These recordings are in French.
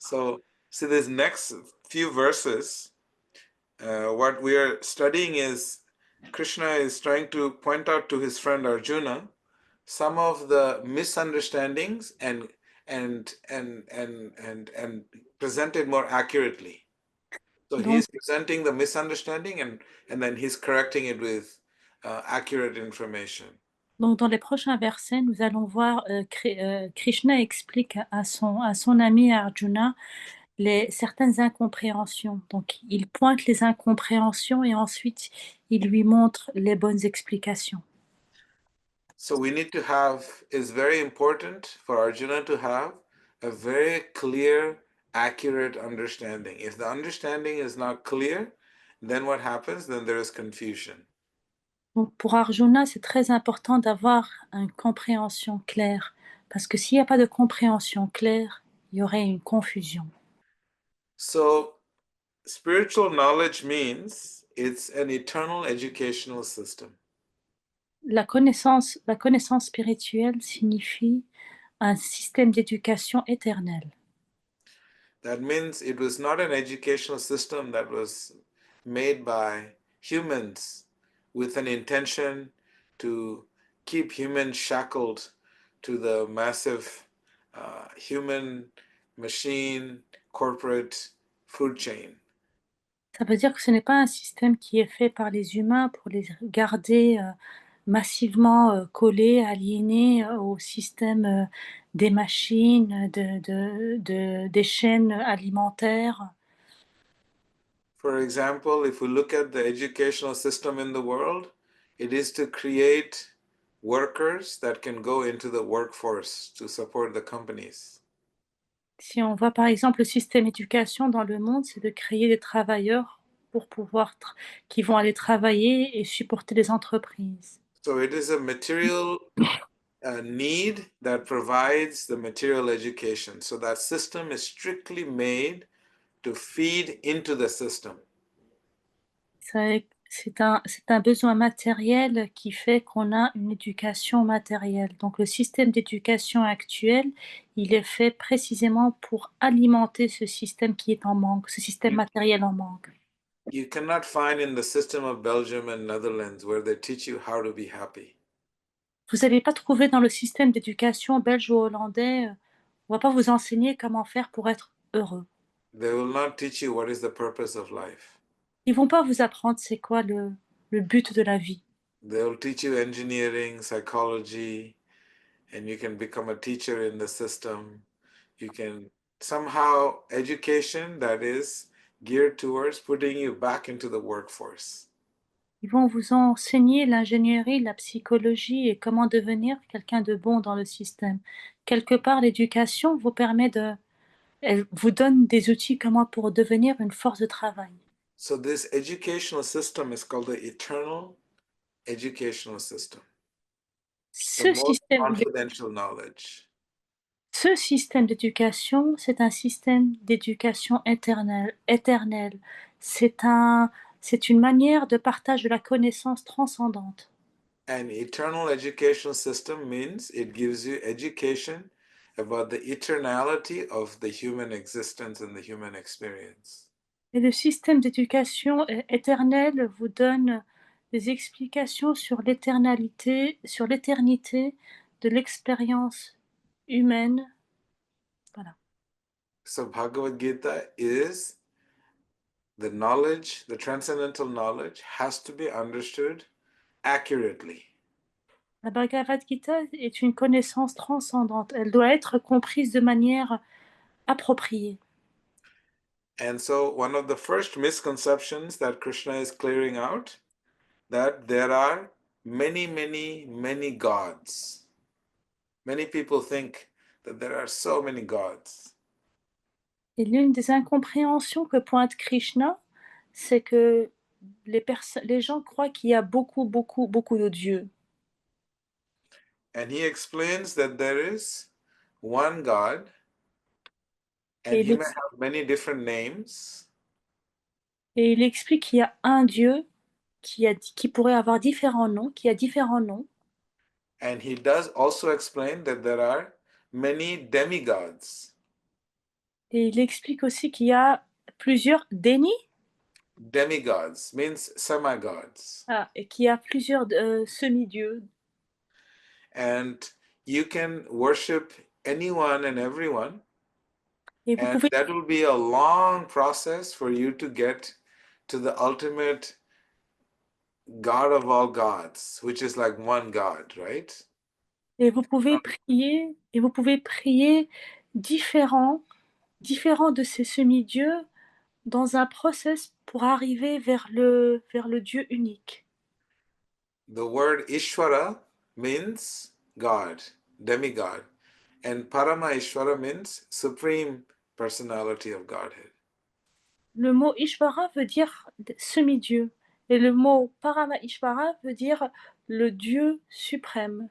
So, see these next few verses, what we are studying is Krishna is trying to point out to his friend Arjuna some of the misunderstandings and present it more accurately. So Donc, he's presenting the misunderstanding and then he's correcting it with accurate information. donc, dans les prochains versets, nous allons voir Krishna explique à son ami Arjuna certaines incompréhensions. Donc, il pointe les incompréhensions et ensuite, il lui montre les bonnes explications. So we need to have, it's very important for Arjuna to have a very clear, accurate understanding. If the understanding is not clear, then what happens? Then there is confusion. Donc, pour Arjuna, c'est très important d'avoir une compréhension claire, parce que s'il n'y a pas de compréhension claire, il y aurait une confusion. So spiritual knowledge means it's an eternal educational system. La connaissance spirituelle signifie un système d'éducation éternel. That means it was not an educational system that was made by humans with an intention to keep humans shackled to the massive human machine corporate food chain. Ça veut dire que ce n'est pas un système qui est fait par les humains pour les garder massivement collés, aliénés au système des machines, des chaînes alimentaires. For example, if we look at the educational system in the world, it is to create workers that can go into the workforce to support the companies. Si on voit par exemple le système éducation dans le monde, c'est de créer des travailleurs pour pouvoir qui vont aller travailler et supporter les entreprises. So it is a material need that provides the material education. So that system is strictly made to feed into the system. C'est un besoin matériel qui fait qu'on a une éducation matérielle. Donc le système d'éducation actuel, il est fait précisément pour alimenter ce système qui est en manque, ce système matériel en manque. You cannot find in the system of Belgium and Netherlands where they teach you how to be happy. Vous n'allez pas trouver dans le système d'éducation belge ou hollandais, on va pas vous enseigner comment faire pour être heureux. They will not teach you what is the purpose of life. Ils vont pas vous apprendre c'est quoi le but de la vie. They will teach you engineering, psychology, and you can become a teacher in the system. You can somehow education that is geared towards putting you back into the workforce. Ils vont vous enseigner l'ingénierie, la psychologie et comment devenir quelqu'un de bon dans le système. Quelque part, l'éducation vous permet elle vous donne des outils comment pour devenir une force de travail. So this educational system is called the eternal educational system, the Ce most système, confidential knowledge. ce système d'éducation, c'est un système d'éducation éternelle. C'est une manière de partage de la connaissance transcendante. An eternal educational system means it gives you education about the eternality of the human existence and the human experience. Et le système d'éducation éternelle vous donne des explications sur l'éternité de l'expérience humaine. Voilà. So Bhagavad Gita is the knowledge, the transcendental knowledge has to be understood accurately. La Bhagavad Gita est une connaissance transcendante. Elle doit être comprise de manière appropriée. And so one of the first misconceptions that Krishna is clearing out, that there are many, many, many gods. Many people think that there are so many gods. Et l'une des incompréhensions que pointe Krishna, c'est que les gens croient qu'il y a beaucoup de dieux. And he explains that there is one God, and Et he il, may have many different names. et il explique qu'il y a un dieu qui pourrait avoir différents noms, qui a différents noms. And he does also explain that there are many demigods. Et il explique aussi qu'il y a plusieurs dénis Demigods means semi-gods. et qu'il y a plusieurs semi-dieux. And you can worship anyone and everyone, Et vous and pouvez, that will be a long process for you to get to the ultimate God of all gods, which is like one God, right? et vous pouvez prier, et vous pouvez prier différents, différents de ces semi-dieux dans un process pour arriver vers le Dieu unique. The word Ishvara means God, demigod, and Parama Ishvara means supreme personality of Godhead. Le mot Ishvara veut dire semi-dieu, et le mot Parama Ishvara veut dire le Dieu suprême.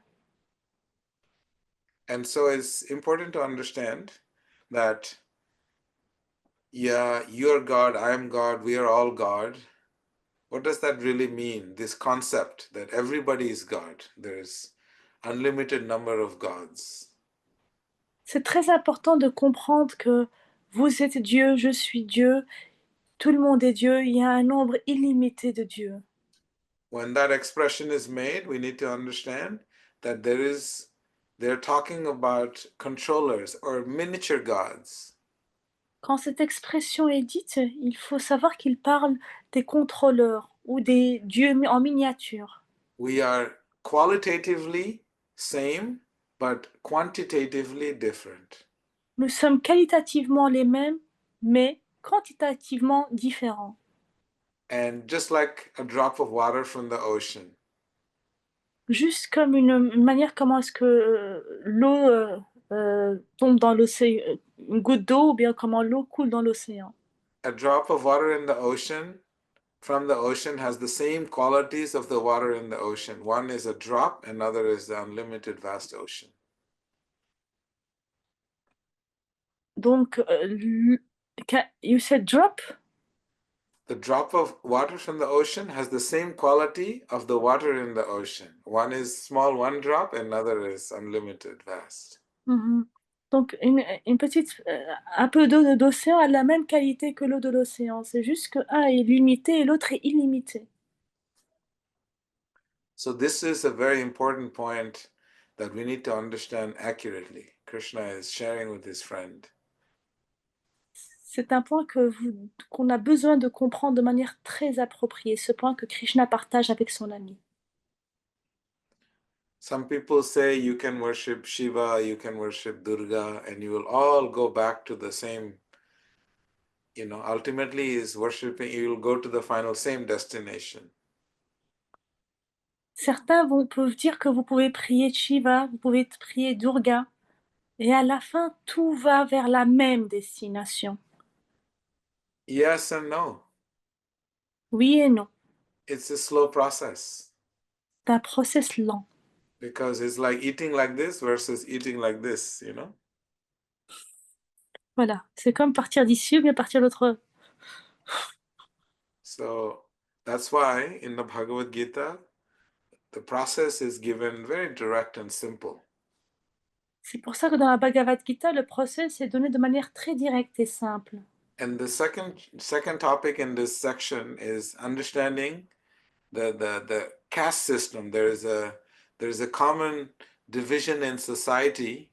And so it's important to understand that, yeah, you're God, I am God, we are all God. What does that really mean? This concept that everybody is God. There's unlimited number of gods. C'est très important de comprendre que vous êtes Dieu, je suis Dieu, tout le monde est Dieu, il y a un nombre illimité de dieux. When that expression is made, we need to understand that they're talking about controllers or miniature gods. Quand cette expression est dite, il faut savoir qu'il parle des contrôleurs ou des dieux en miniature. We are qualitatively same, but quantitatively different. Nous sommes qualitativement les mêmes, mais quantitativement différents. And just like a drop of water from the ocean, Juste comme une manière comment est-ce que l'eau tombe dans l'océan, une goutte d'eau, ou bien comment l'eau coule dans l'océan. a drop of water in the ocean from the ocean has the same qualities of the water in the ocean. One is a drop, another is the unlimited vast ocean. Donc, you said drop? The drop of water from the ocean has the same quality of the water in the ocean. One is small, one drop, another is unlimited vast. Mhm. Donc, une petite, un peu d'eau d'océan a la même qualité que l'eau de l'océan. C'est juste que un est limité et l'autre est illimité. So this is a very important point that we need to understand accurately. Krishna is sharing with his friend. C'est un point qu'on a besoin de comprendre de manière très appropriée, ce point que Krishna partage avec son ami. Some people say you can worship Shiva, you can worship Durga, and you will all go back to the same, ultimately is worshiping, you will go to the final same destination. Certains peuvent dire que vous pouvez prier Shiva, vous pouvez prier Durga, et à la fin, tout va vers la même destination. Yes and no. Oui et non. It's a slow process C'est un process lent. because it's like eating like this versus eating like this. Voilà, c'est comme partir d'ici ou bien partir de l'autre. So that's why in the Bhagavad Gita, the process is given very direct and simple. C'est pour ça que dans la Bhagavad Gita, le process est donné de manière très directe et simple. And the second topic in this section is understanding the caste system. There's a common division in society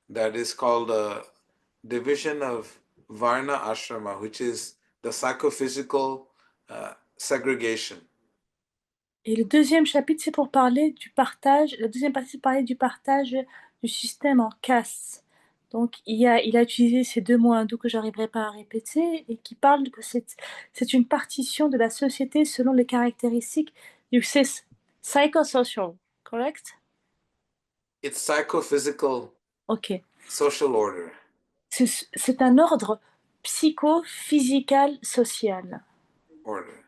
that is called a division of Varna Ashrama, which is the psychophysical segregation. Et le deuxième chapitre, c'est pour parler du partage. La deuxième partie, c'est pour parler du partage du système en castes. Donc, il a utilisé ces deux mots hindous que j'arriverai pas à répéter et qui parlent que c'est une partition de la société selon les caractéristiques du psychosocial, correct? It's psychophysical Ok. social order. C'est un ordre psycho-physical social. Order.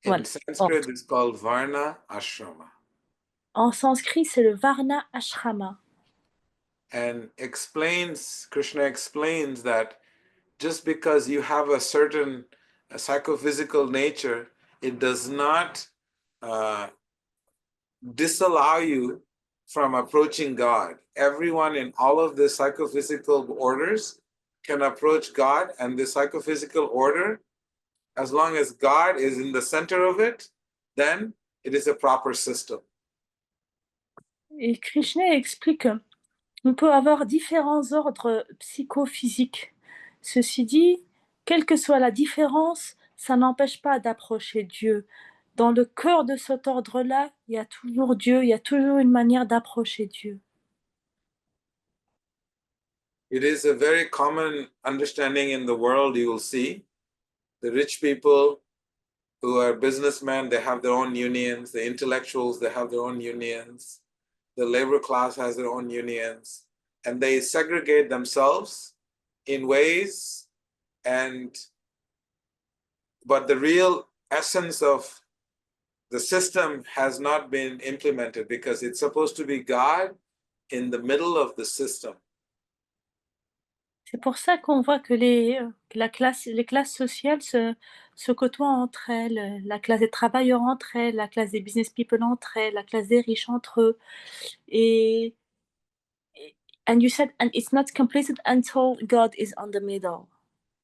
In Voilà. Sanskrit, Ordre. it's called Varna Ashrama. En sanskrit, c'est le Varna Ashrama. And Krishna explains that just because you have a certain psychophysical nature, it does not disallow you from approaching God. Everyone in all of the psychophysical orders can approach God and the psychophysical order, as long as God is in the center of it, then it is a proper system. Et Krishna explique qu'on peut avoir différents ordres psychophysiques. Ceci dit, quelle que soit la différence, ça n'empêche pas d'approcher Dieu. Dans le cœur de cet ordre-là, il y a toujours Dieu, il y a toujours une manière d'approcher Dieu. It is a very common understanding in the world. You will see the rich people who are businessmen, they have their own unions. The intellectuals, they have their own unions. The labor class has their own unions. And they segregate themselves in ways, but the real essence of the system has not been implemented because it's supposed to be God in the middle of the system. C'est pour ça qu'on voit que les classes sociales se côtoient entre elles, la classe des travailleurs entre elles, la classe des business people entre elles, la classe des riches entre eux. Et and you said, and it's not completed until God is on the middle.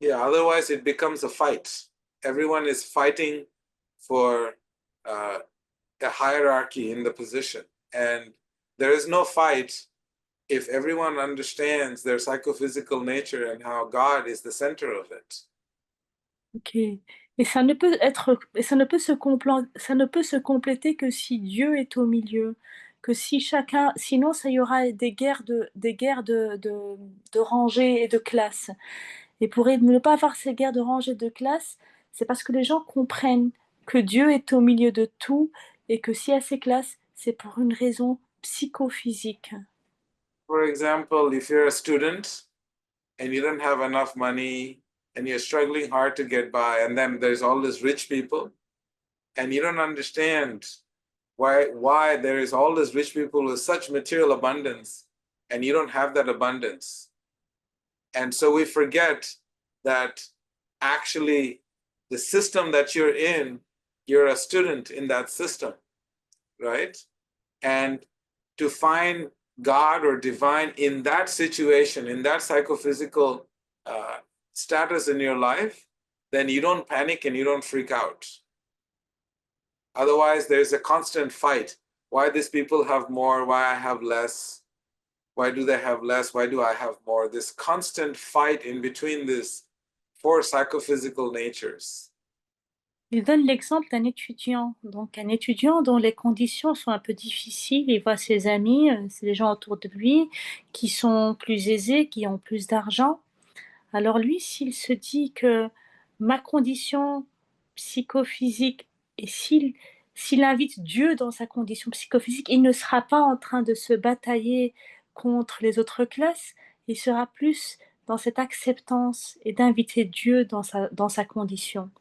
Yeah, otherwise it becomes a fight. Everyone is fighting for a hierarchy in the position. And there is no fight if everyone understands their psychophysical nature and how God is the center of it. Ok. Et ça ne peut être, et ça ne peut ça ne peut se compléter que si Dieu est au milieu, que si chacun, sinon ça y aura des guerres de rangées et de classes. Et pour ne pas avoir ces guerres de rangées et de classes, c'est parce que les gens comprennent que Dieu est au milieu de tout et que s'il y a ces classes, c'est pour une raison psychophysique. For example, if you're a student and you don't have enough money and you're struggling hard to get by, and then there's all these rich people, and you don't understand why there is all these rich people with such material abundance and you don't have that abundance. And so we forget that actually the system that you're in, you're a student in that system, right? And to find God or divine in that situation, in that psychophysical status in your life, then you don't panic and you don't freak out. Otherwise, there's a constant fight. Why these people have more, why I have less, why do they have less, why do I have more? This constant fight in between these four psychophysical natures. Il donne l'exemple d'un étudiant. Donc, un étudiant dont les conditions sont un peu difficiles. Il voit ses amis, c'est les gens autour de lui, qui sont plus aisés, qui ont plus d'argent. Alors lui, s'il se dit que ma condition psychophysique, et s'il invite Dieu dans sa condition psychophysique, il ne sera pas en train de se batailler contre les autres classes, il sera plus dans cette acceptance et d'inviter Dieu dans sa condition.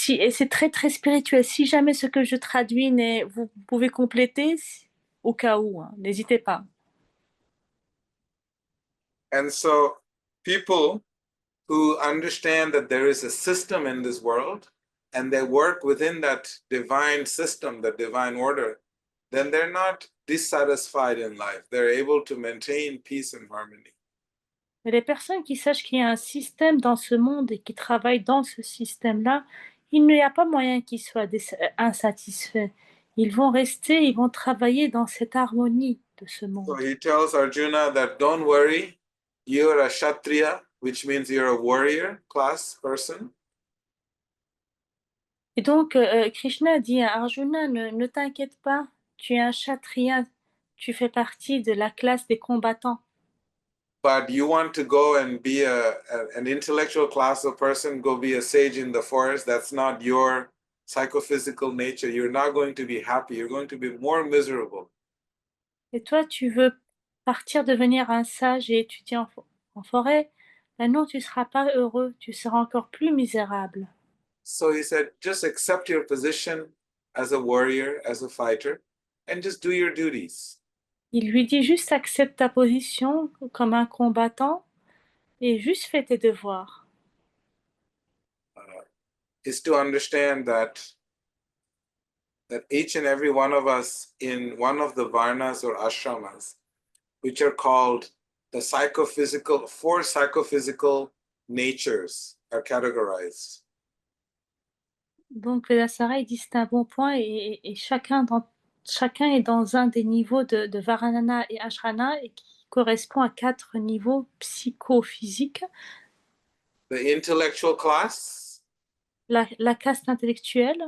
Et c'est très très spirituel. Si jamais ce que je traduis vous pouvez compléter au cas où, hein, n'hésitez pas. And so people who understand that there is a system in this world and they work within that divine system, the divine order, then they're not dissatisfied in life. They're able to maintain peace and harmony. Et les personnes qui sachent qu'il y a un système dans ce monde et qui travaillent dans ce système-là, il n'y a pas moyen qu'ils soient insatisfaits. Ils vont rester, ils vont travailler dans cette harmonie de ce So monde. he tells Arjuna that don't worry, you're a Kshatriya, which means you're a warrior class person. Et donc, Krishna dit à Arjuna, ne t'inquiète pas, tu es un Kshatriya, tu fais partie de la classe des combattants. But you want to go and be an intellectual class of person, go be a sage in the forest. That's not your psychophysical nature. You're not going to be happy. You're going to be more miserable. Et toi, tu veux partir devenir un sage et étudier en forêt? Ben non, tu ne seras pas heureux, tu seras encore plus misérable. So he said, just accept your position as a warrior, as a fighter, and just do your duties. Il lui dit juste accepte ta position comme un combattant et juste fais tes devoirs. Is to understand that each and every one of us in one of the varnas or ashramas, which are called the four psychophysical natures are categorized. Donc le Dasara, il dit c'est un bon point et chacun est dans un des niveaux de Varanana et Ashrana et qui correspond à 4 niveaux psychophysiques. The intellectual class, La caste intellectuelle,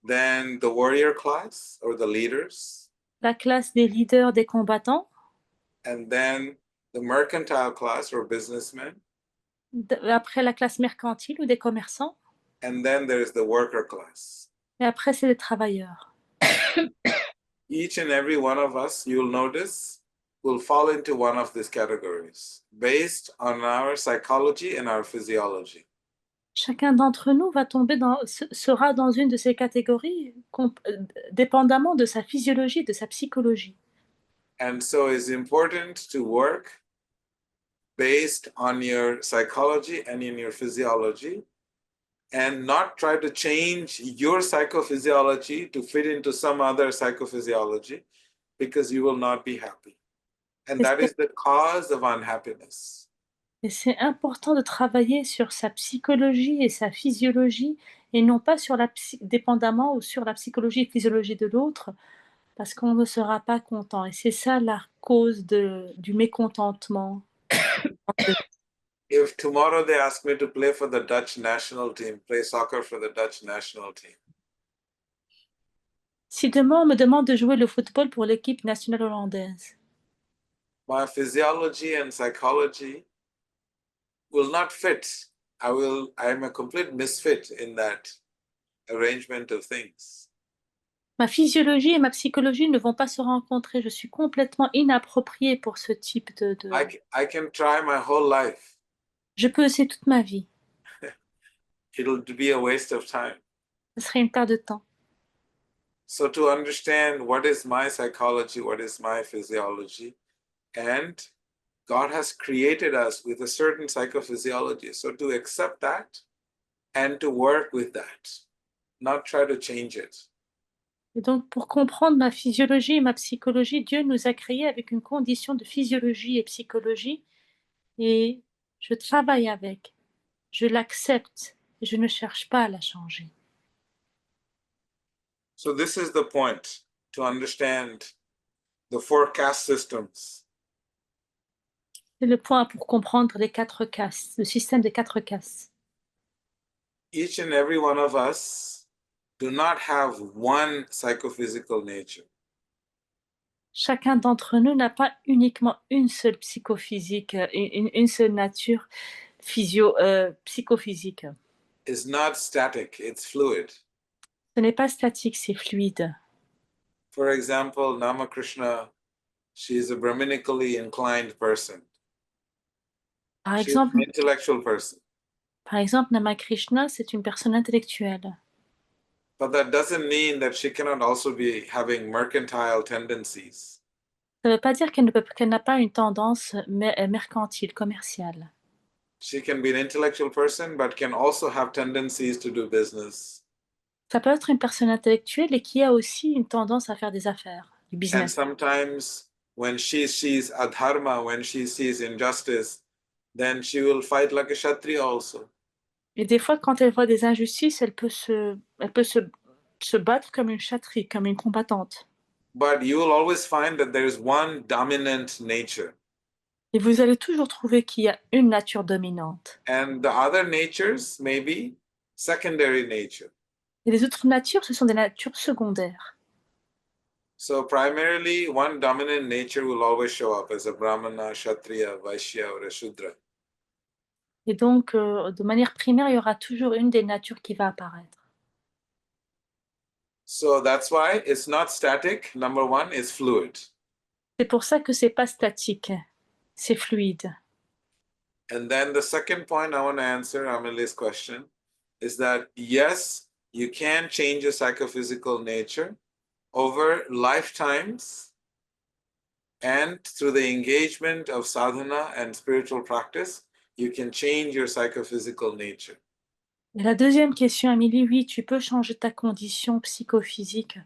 then the warrior class or the leaders, la classe des leaders, des combattants, and then the mercantile class or businessmen, après la classe mercantile ou des commerçants, and then there's the worker class. et après c'est les travailleurs. Each and every one of us, you'll notice, will fall into one of these categories based on our psychology and our physiology. Chacun d'entre nous sera dans une de ces catégories, dépendamment de sa physiologie, de sa psychologie. And so it's important to work based on your psychology and in your physiology, and not try to change your psychophysiology to fit into some other psychophysiology, because you will not be happy. And Et that c'est is the cause of unhappiness. et c'est important de travailler sur sa psychologie et sa physiologie, et non pas dépendamment ou sur la psychologie et physiologie de l'autre, parce qu'on ne sera pas content. Et c'est ça la cause du mécontentement. If tomorrow they ask me to play for the Dutch national team, play soccer for the Dutch national team, Si demain on me demande de jouer le football pour l'équipe nationale hollandaise, my physiology and psychology will not fit. I'm a complete misfit in that arrangement of things. ma physiologie et ma psychologie ne vont pas se rencontrer. Je suis complètement inappropriée pour ce type I can try my whole life. Je peux essayer toute ma vie. It'll be a waste of time. Ce serait une perte de temps. So to understand what is my psychology, what is my physiology, and God has created us with a certain psychophysiology. So to accept that and to work with that, not try to change it. Et donc, pour comprendre ma physiologie et ma psychologie, Dieu nous a créés avec une condition de physiologie et psychologie, et je travaille avec, je l'accepte, et je ne cherche pas à la changer. So this is the point to understand the four caste systems. C'est le point pour comprendre les 4 castes, le système des 4 castes. Each and every one of us do not have one psychophysical nature. Chacun d'entre nous n'a pas uniquement une seule psychophysique, une seule nature psychophysique. It's not static, it's fluid. Ce n'est pas statique, c'est fluide. For example, Namakrishna, she is a Brahminically inclined person. Par She is an exemple, intellectual person. Namakrishna, c'est une personne intellectuelle. But that doesn't mean that she cannot also be having mercantile tendencies. Ça ne veut pas dire qu'elle n'a pas une tendance mercantile, commerciale. She can be an intellectual person, but can also have tendencies to do business. Ça peut être une personne intellectuelle et qui a aussi une tendance à faire des affaires, du And business. sometimes when she sees adharma, when she sees injustice, then she will fight like a kshatriya also. Et des fois, quand elle voit des injustices, elle peut se battre comme une kshatri, comme une combattante. But you will always find that there is one dominant nature. Et vous allez toujours trouver qu'il y a une nature dominante. And the other natures may be secondary nature. Et les autres natures, ce sont des natures secondaires. So primarily, one dominant nature will always show up as a brahmana, kshatriya, vaishya, or a shudra. Et donc, de manière primaire, il y aura toujours une des natures qui va apparaître. So that's why it's not static. Number one is fluid. C'est pour ça que c'est pas statique, c'est fluide. And then the second point I want to answer Amelie's question is that yes, you can change your psychophysical nature over lifetimes, and through the engagement of sadhana and spiritual practice, you can change your psychophysical nature. Et la deuxième question, Amélie, oui, tu peux changer ta condition psychophysique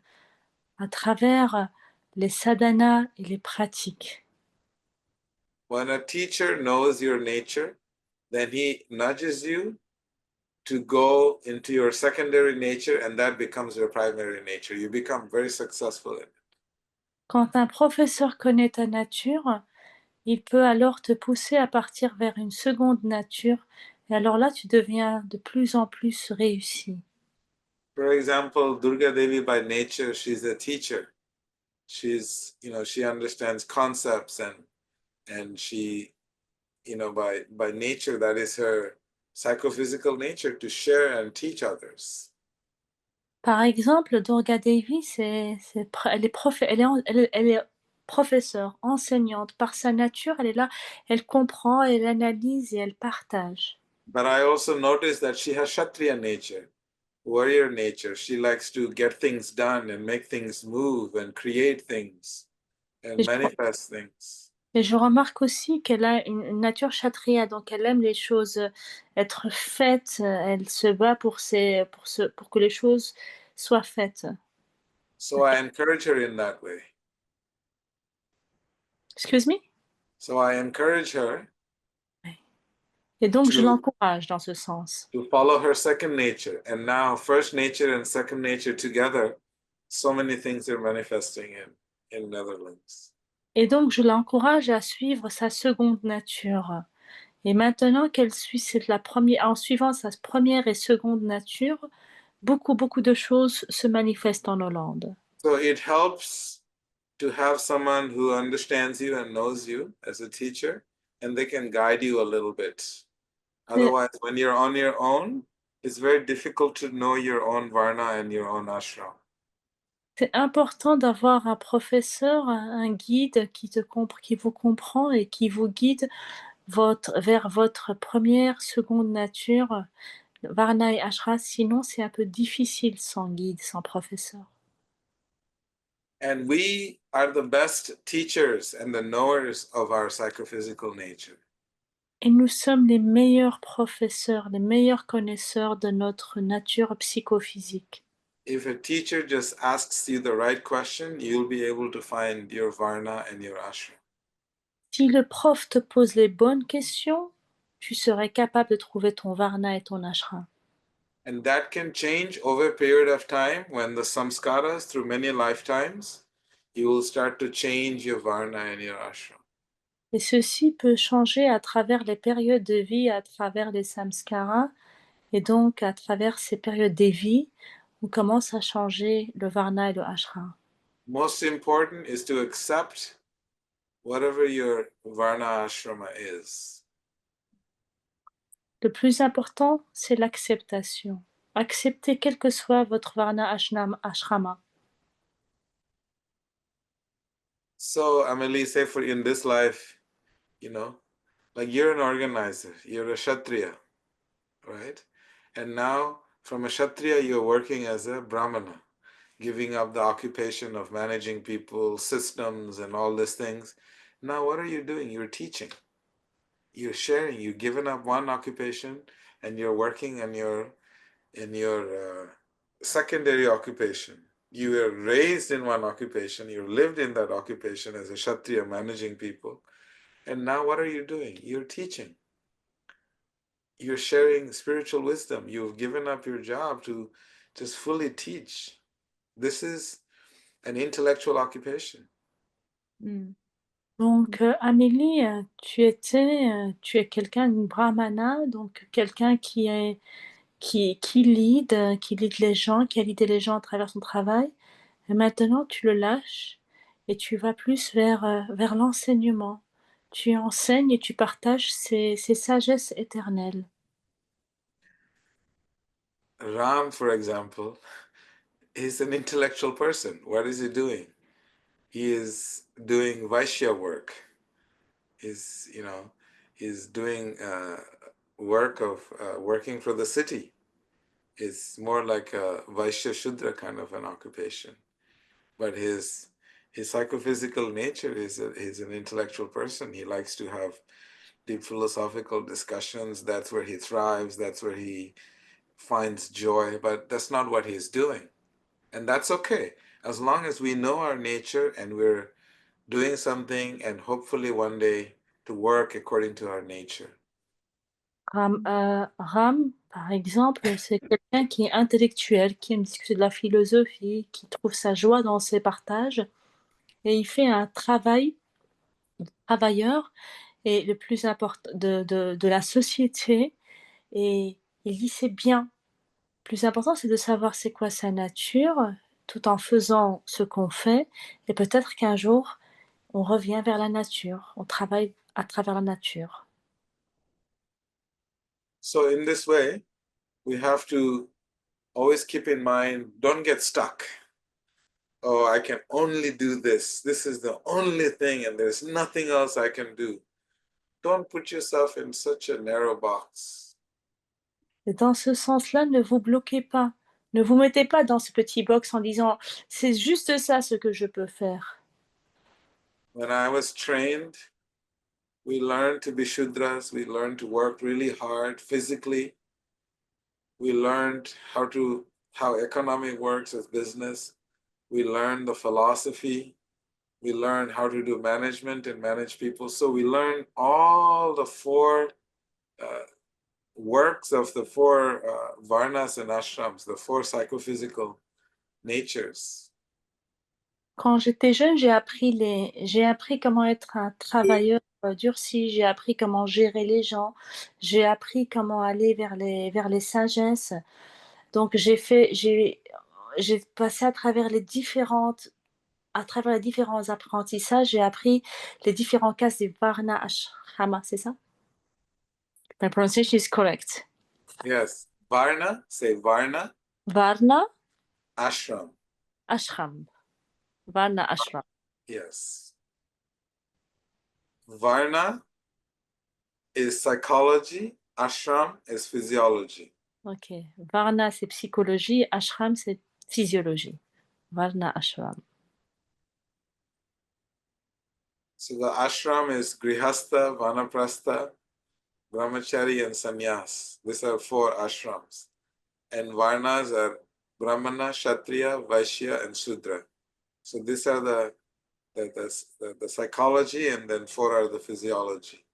à travers les sadhanas et les pratiques. When a teacher knows your nature, then he nudges you to go into your secondary nature, and that becomes your primary nature. You become very successful in it. Quand un professeur connaît ta nature, il peut alors te pousser à partir vers une seconde nature, et alors là, tu deviens de plus en plus réussi. For example, Durga Devi by nature, she's a teacher. She understands concepts, and she, by nature, that is her psychophysical nature to share and teach others. Par exemple, Durga Devi, elle est elle est professeure, enseignante. Par sa nature, elle est là, elle comprend, elle analyse et elle partage. But I also noticed that she has Kshatriya nature, warrior nature. She likes to get things done and make things move and create things and Et manifest things. je remarque aussi qu'elle a une nature kshatriya, donc elle aime les choses être faites, elle se bat pour que les choses soient faites. So I encourage her in that way. Excuse me? So I encourage her Et donc je to l'encourage dans ce sens. to follow her second nature. And now first nature and second nature together, so many things are manifesting in Netherlands. Et donc je l'encourage à suivre sa seconde nature. Et maintenant qu'elle suit en suivant sa première et seconde nature, beaucoup de choses se manifestent en Hollande. So it helps to have someone who understands you and knows you as a teacher, and they can guide you a little bit. C'est Otherwise, when you're on your own, it's very difficult to know your own varna and your own ashram. c'est important d'avoir un professeur, un guide qui vous comprend et qui vous guide vers votre première, seconde nature, Varna et Ashra. Sinon, c'est un peu difficile sans guide, sans professeur. And we are the best teachers and the knowers of our psychophysical nature. Et nous sommes les meilleurs professeurs, les meilleurs connaisseurs de notre nature psychophysique. If a teacher just asks you the right question, you'll be able to find your varna and your ashram. Si le prof te pose les bonnes questions, tu serais capable de trouver ton Varna et ton Ashram. And that can change over a period of time when the samskaras, through many lifetimes, you will start to change your varna and your ashram. Et ceci peut changer à travers les périodes de vie, à travers les samskaras, et donc à travers ces périodes des vies, on commence à changer le Varna et le Ashram. Most important is to accept whatever your varna ashrama is. Le plus important, c'est l'acceptation. Acceptez quel que soit votre Varna Ashrama. So, Amelie, say for in this life, like you're an organizer, you're a Kshatriya, right? And now from a Kshatriya, you're working as a Brahmana, giving up the occupation of managing people, systems, and all these things. Now, what are you doing? You're teaching, you're sharing, you've given up one occupation and you're working in your secondary occupation. You were raised in one occupation, you lived in that occupation as a Kshatriya managing people. And now what are you doing? You're teaching. You're sharing spiritual wisdom. You've given up your job to just fully teach. This is an intellectual occupation. Mm. Donc, Amélie, tu es quelqu'un, une brahmana, donc quelqu'un qui lead les gens, qui a lidé les gens à travers son travail. Et maintenant, tu le lâches et tu vas plus vers l'enseignement. Tu enseignes et tu partages ces sagesses éternelles. Ram, for example, is an intellectual person. What is he doing? He is doing Vaishya work. He's doing work of working for the city. It's more like a Vaishya Shudra kind of an occupation. But his psychophysical nature is he's an intellectual person. He likes to have deep philosophical discussions. That's where he thrives. That's where he finds joy. But that's not what he's doing. And that's okay. As long as we know our nature and we're doing something and hopefully one day to work according to our nature. Ram, par exemple, c'est quelqu'un qui est intellectuel, qui aime discuter de la philosophie, qui trouve sa joie dans ses partages, et il fait un travailleur et le plus important de la société, et il dit: «C'est bien». Le plus important, c'est de savoir c'est quoi sa nature, tout en faisant ce qu'on fait, et peut-être qu'un jour, on revient vers la nature, on travaille à travers la nature. So in this way, we have to always keep in mind, don't get stuck. Oh, I can only do this. This is the only thing, and there's nothing else I can do. Don't put yourself in such a narrow box. Et dans ce sens-là, ne vous bloquez pas. Ne vous mettez pas dans ce petit box en disant: «C'est juste ça ce que je peux faire». When I was trained, we learned to be Shudras, we learned to work really hard physically. We learned how economy works as business. We learned the philosophy. We learned how to do management and manage people. So we learned all the four works of the four varnas and ashrams, the four psychophysical natures. Quand j'étais jeune, j'ai appris comment être un travailleur, durci, j'ai appris comment gérer les gens, j'ai appris comment aller vers les sagesses. Donc j'ai passé à travers les différents apprentissages, j'ai appris les différents castes des Varna Ashrama, c'est ça? My pronunciation is correct. Yes, varna, say varna, Varna, ashram. ashram. Varna, ashram. Yes. Varna is psychology, ashram is physiology. Ok. Varna, c'est psychologie. Ashram, c'est physiologie. Varna, ashram. So the ashram is grihastha, vanaprastha, brahmachari, and sannyas. These are four ashrams. And varnas are brahmana, kshatriya, vaishya, and shudra. So these are the psychology, and then four are the physiology.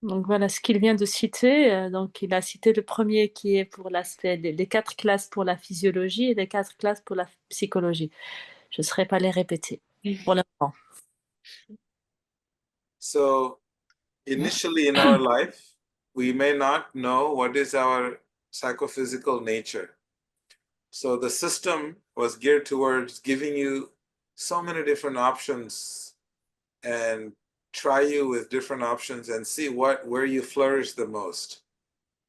Donc voilà ce qu'il vient de citer. Donc il a cité le premier qui est pour l'aspect, les 4 classes pour la physiologie et les 4 classes pour la psychologie. Je ne saurais pas les répéter pour le moment. So initially in our life, we may not know what is our psychophysical nature. So the system was geared towards giving you so many different options and try you with different options and see where you flourish the most,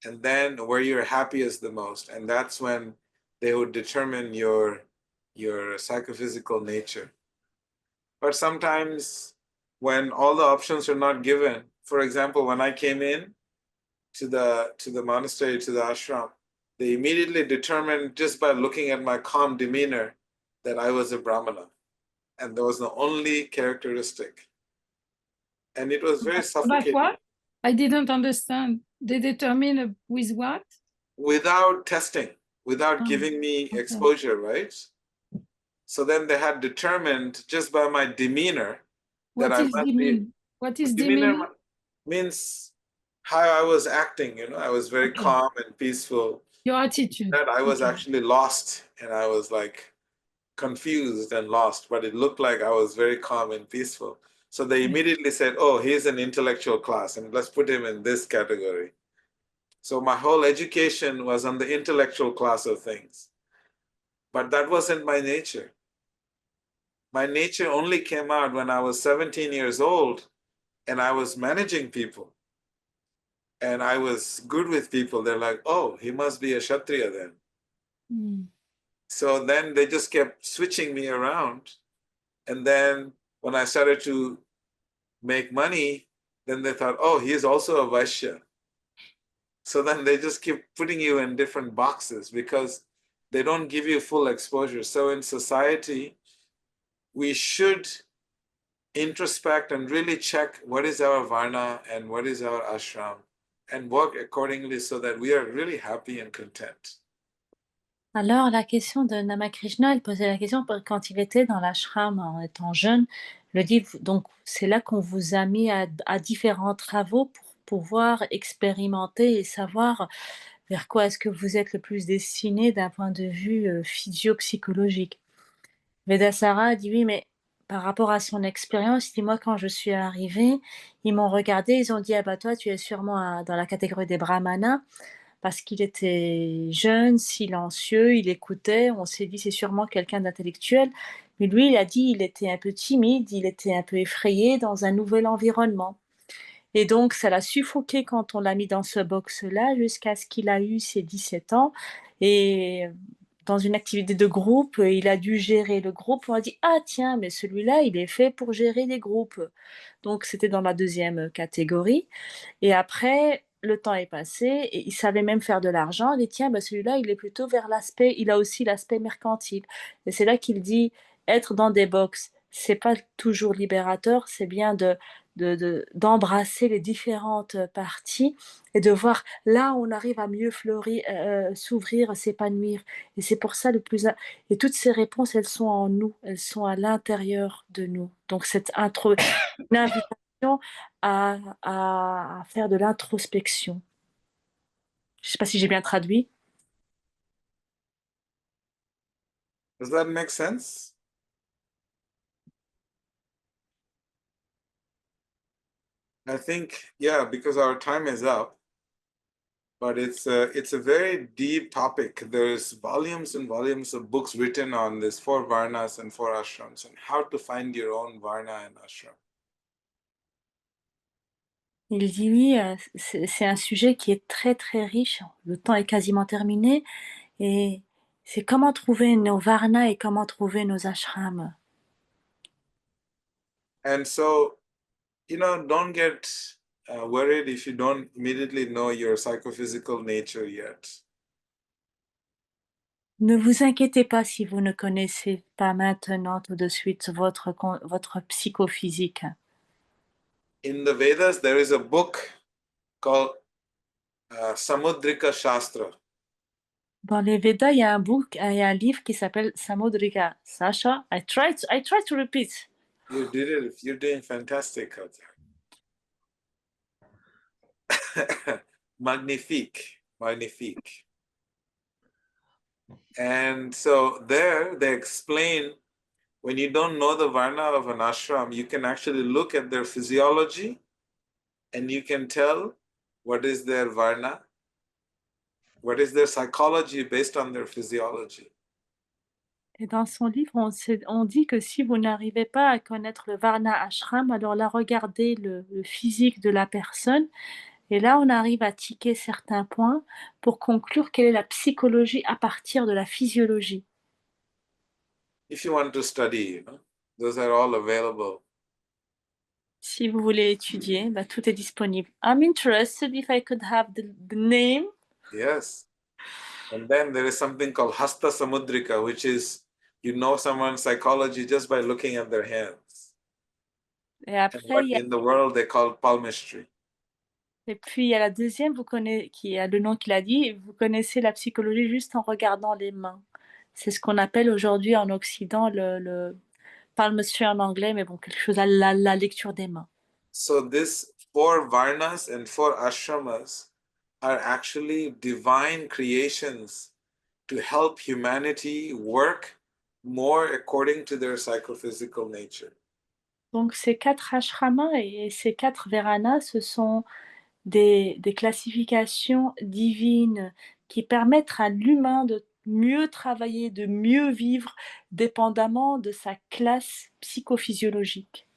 and then where you're happiest the most, and that's when they would determine your psychophysical nature. But sometimes when all the options are not given, for example, when I came in to the monastery, to the ashram, they immediately determined just by looking at my calm demeanor that I was a brahmana, and that was the only characteristic. And it was very But suffocating. what? I didn't understand. They determine with what? Without testing, without Oh, giving me okay. exposure, right? So then they had determined just by my demeanor that What I is must be. demean? What is Demeanor demean? means how I was acting, I was very Okay. calm and peaceful. Your attitude. That I was Okay. actually lost, and I was like confused and lost, but it looked like I was very calm and peaceful. So they immediately said, oh, he's an intellectual class, and let's put him in this category. So my whole education was on the intellectual class of things. But that wasn't my nature. My nature only came out when I was 17 years old and I was managing people. And I was good with people. They're like, oh, he must be a Kshatriya then. Mm. So then they just kept switching me around. And then when I started to make money, then they thought, oh, he's also a Vaishya. So then they just keep putting you in different boxes because they don't give you full exposure. So in society, we should introspect and really check what is our varna and what is our ashram and work accordingly so that we are really happy and content. Alors la question de Namakrishna, il posait la question quand il était dans l'ashram en étant jeune, Le dit, donc c'est là qu'on vous a mis à différents travaux pour pouvoir expérimenter et savoir vers quoi est-ce que vous êtes le plus destiné d'un point de vue, physio-psychologique. Vedasara dit: «Oui, mais par rapport à son expérience», il dit: «Moi, quand je suis arrivée, ils m'ont regardé, ils ont dit: "Ah bah, toi, tu es sûrement dans la catégorie des brahmanas"», parce qu'il était jeune, silencieux, il écoutait, on s'est dit: «C'est sûrement quelqu'un d'intellectuel». Mais lui, il a dit: «Il était un peu timide, il était un peu effrayé dans un nouvel environnement». Et donc ça l'a suffoqué quand on l'a mis dans ce box-là jusqu'à ce qu'il a eu ses 17 ans et dans une activité de groupe, il a dû gérer le groupe. On a dit: «Ah tiens, mais celui-là, il est fait pour gérer des groupes». Donc c'était dans la deuxième catégorie et après, le temps est passé et il savait même faire de l'argent. Il dit: «Tiens, bah, celui-là, il est plutôt vers l'aspect il a aussi l'aspect mercantile» et c'est là qu'il dit: «Être dans des box, c'est pas toujours libérateur, c'est bien d'embrasser les différentes parties et de voir là où on arrive à mieux fleurir, s'ouvrir, s'épanouir» et c'est pour ça le plus im et toutes ces réponses, elles sont en nous, elles sont à l'intérieur de nous. Donc cette intro une invitation à faire de l'introspection. Je ne sais pas si j'ai bien traduit? Does that make sense? I think, yeah, because our time is up, but it's a very deep topic. There's volumes and volumes of books written on this four varnas and four ashrams and how to find your own varna and ashram. Il dit: «Oui, c'est un sujet qui est très, très riche. Le temps est quasiment terminé et c'est comment trouver nos varnas et comment trouver nos ashrams». And so, don't get worried if you don't immediately know your psychophysical nature yet. Ne vous inquiétez pas si vous ne connaissez pas maintenant tout de suite votre psychophysique. In the Vedas, there is a book called Samudrika Shastra. Dans les Védas, il y a un livre qui s'appelle Samudrika. Sasha, I tried to repeat. You did it. You're doing fantastic out there. Magnifique. Magnifique. And so there they explain when you don't know the varna of an ashram, you can actually look at their physiology and you can tell what is their varna, what is their psychology based on their physiology. Et dans son livre, on dit que si vous n'arrivez pas à connaître le Varna Ashram, alors là, regardez le physique de la personne. Et là, on arrive à tiquer certains points pour conclure quelle est la psychologie à partir de la physiologie. If you want to study, those are all available. Si vous voulez étudier, bah, tout est disponible. I'm interested if I could have the name. Yes. And then there is something called Hasta Samudrika, which is you know someone's psychology just by looking at their hands. Et And après, what in the world they call palmistry. et puis il y a la deuxième, qui a le nom qu'il a dit, vous connaissez la psychologie juste en regardant les mains. C'est ce qu'on appelle aujourd'hui en Occident le palmistry en anglais, mais bon, quelque chose à la lecture des mains. So this four varnas and four ashramas are actually divine creations to help humanity work more according to their psychophysical nature. Donc ces 4 ashramas et ces 4 varanas, ce sont des classifications divines qui permettent à l'humain de mieux travailler, de mieux vivre, dépendamment de sa classe psychophysiologique.